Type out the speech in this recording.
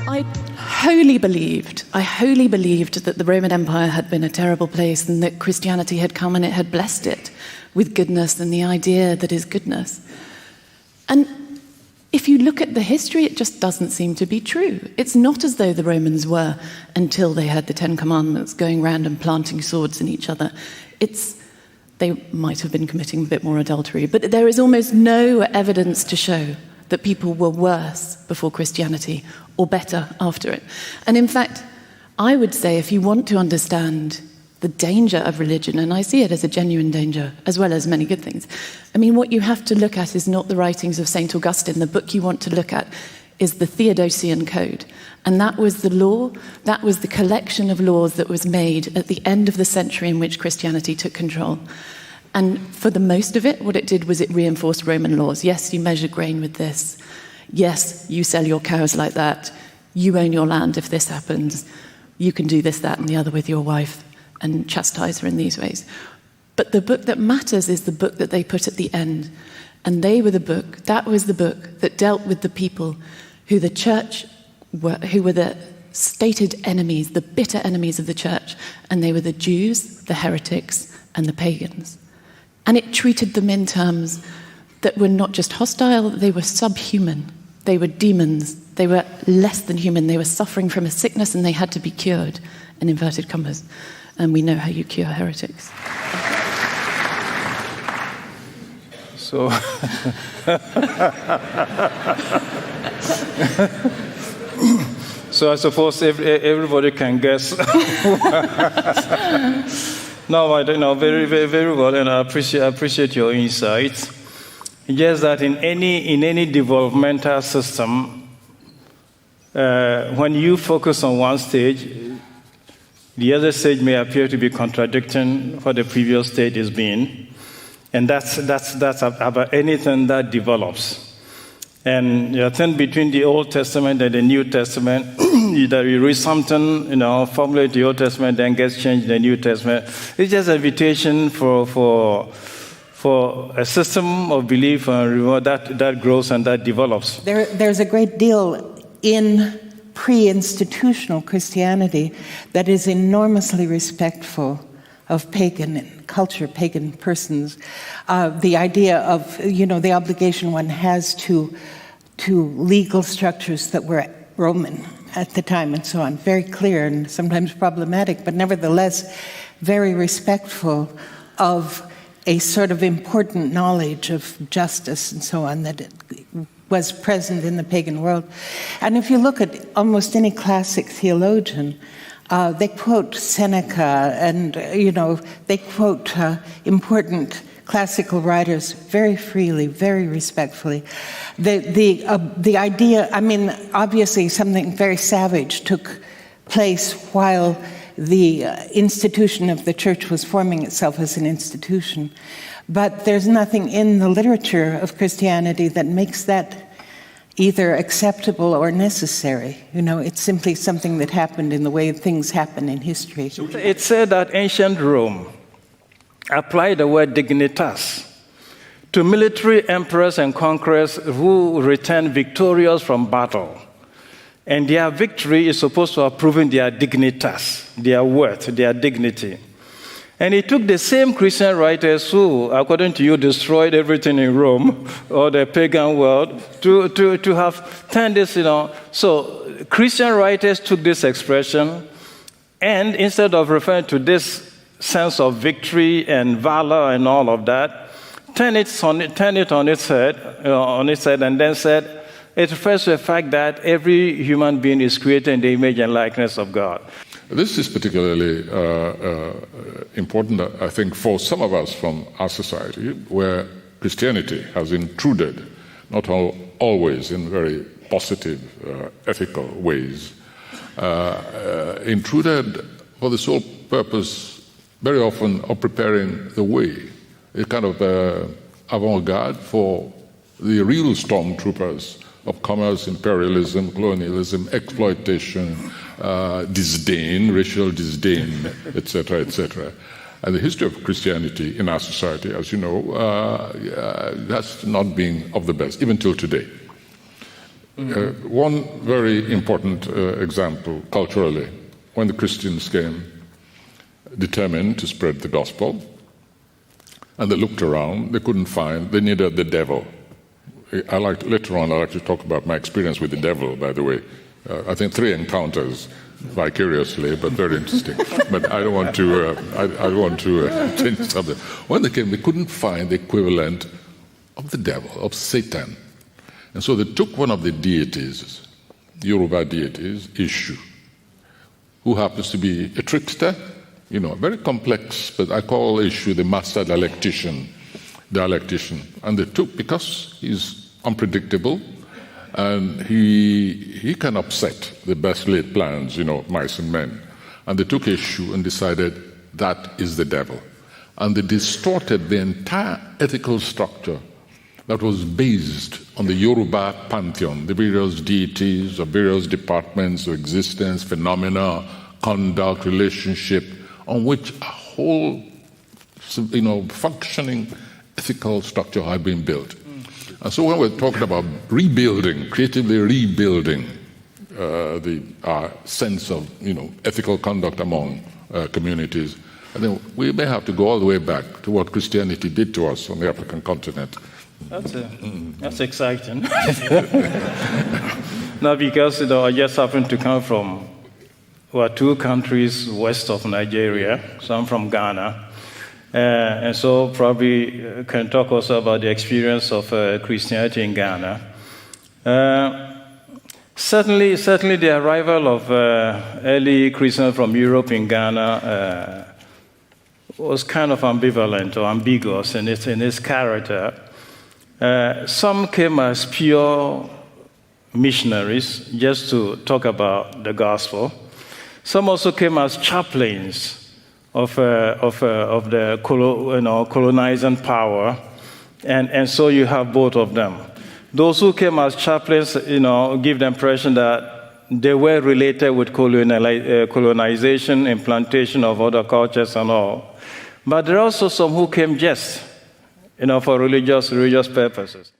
I wholly believed that the Roman Empire had been a terrible place and that Christianity had come and it had blessed it with goodness and the idea that is goodness. And if you look at the history, it just doesn't seem to be true. It's not as though the Romans were, until they had the Ten Commandments, going around and planting swords in each other. They might have been committing a bit more adultery, but there is almost no evidence to show that people were worse before Christianity or better after it. And in fact, I would say if you want to understand the danger of religion, and I see it as a genuine danger, as well as many good things. I mean, what you have to look at is not the writings of St. Augustine. The book you want to look at is the Theodosian Code. And that was the law, that was the collection of laws that was made at the end of the century in which Christianity took control. And for the most of it, what it did was it reinforced Roman laws. Yes, you measure grain with this. Yes, you sell your cows like that. You own your land if this happens. You can do this, that, and the other with your wife, and chastise her in these ways. But the book that matters is the book that they put at the end. And that was the book that dealt with the people who the church who were the stated enemies, the bitter enemies of the church. And they were the Jews, the heretics, and the pagans. And it treated them in terms that were not just hostile, they were subhuman. They were demons. They were less than human. They were suffering from a sickness and they had to be cured, in inverted commas. And we know how you cure heretics. So, so I suppose everybody can guess. No, I don't know very, very, very well, and I appreciate your insights. Just that in any developmental system, when you focus on one stage, the other stage may appear to be contradicting what the previous stage is being, and that's about anything that develops. And I think between the Old Testament and the New Testament, that you read something, formulate the Old Testament, then gets changed in the New Testament. It's just an invitation for a system of belief that grows and that develops. There's a great deal in pre-institutional Christianity that is enormously respectful of pagan culture, pagan persons. The idea of, the obligation one has to legal structures that were Roman at the time and so on. Very clear and sometimes problematic, but nevertheless very respectful of a sort of important knowledge of justice and so on that was present in the pagan world. And if you look at almost any classic theologian, they quote Seneca and, they quote important classical writers very freely, very respectfully. The idea, obviously something very savage took place while the institution of the church was forming itself as an institution. But there's nothing in the literature of Christianity that makes that either acceptable or necessary. It's simply something that happened in the way things happen in history. It said that ancient Rome applied the word dignitas to military emperors and conquerors who returned victorious from battle. And their victory is supposed to have proven their dignitas, their worth, their dignity. And it took the same Christian writers who, according to you, destroyed everything in Rome or the pagan world to have turned this, So Christian writers took this expression and instead of referring to this sense of victory and valor and all of that, turn it on its head, and then said, it refers to the fact that every human being is created in the image and likeness of God. This is particularly important, I think, for some of us from our society, where Christianity has intruded, not always in very positive, ethical ways, intruded for the sole purpose, very often, of preparing the way, a kind of avant-garde for the real stormtroopers of commerce, imperialism, colonialism, exploitation, disdain, racial disdain, etc., etc. And the history of Christianity in our society, as you know, has not been of the best, even till today. One very important example culturally, when the Christians came, determined to spread the gospel, and they looked around, they couldn't find, they needed the devil. Later on, I'd like to talk about my experience with the devil, by the way. I think 3 encounters vicariously, but very interesting. But I don't want to, I don't want to change the subject. When they came, they couldn't find the equivalent of the devil, of Satan. And so they took one of the deities, Yoruba deities, Ishu, who happens to be a trickster, very complex, but I call Ishu the master dialectician. And they took, because he's unpredictable, and he can upset the best laid plans, mice and men. And they took Ishu and decided that is the devil. And they distorted the entire ethical structure that was based on the Yoruba pantheon, the various deities of various departments of existence, phenomena, conduct, relationship, on which a whole, functioning ethical structure had been built. And so when we're talking about rebuilding, creatively rebuilding our sense of, ethical conduct among communities, I think we may have to go all the way back to what Christianity did to us on the African continent. That's exciting. Now, because I just happen to come from 2 countries west of Nigeria, so I'm from Ghana, and so probably can talk also about the experience of Christianity in Ghana. Certainly the arrival of early Christians from Europe in Ghana was kind of ambivalent or ambiguous in its character. Some came as pure missionaries just to talk about the gospel. Some also came as chaplains of the colonizing power, and so you have both of them. Those who came as chaplains, give the impression that they were related with colonization, implantation of other cultures and all. But there are also some who came just, for religious purposes.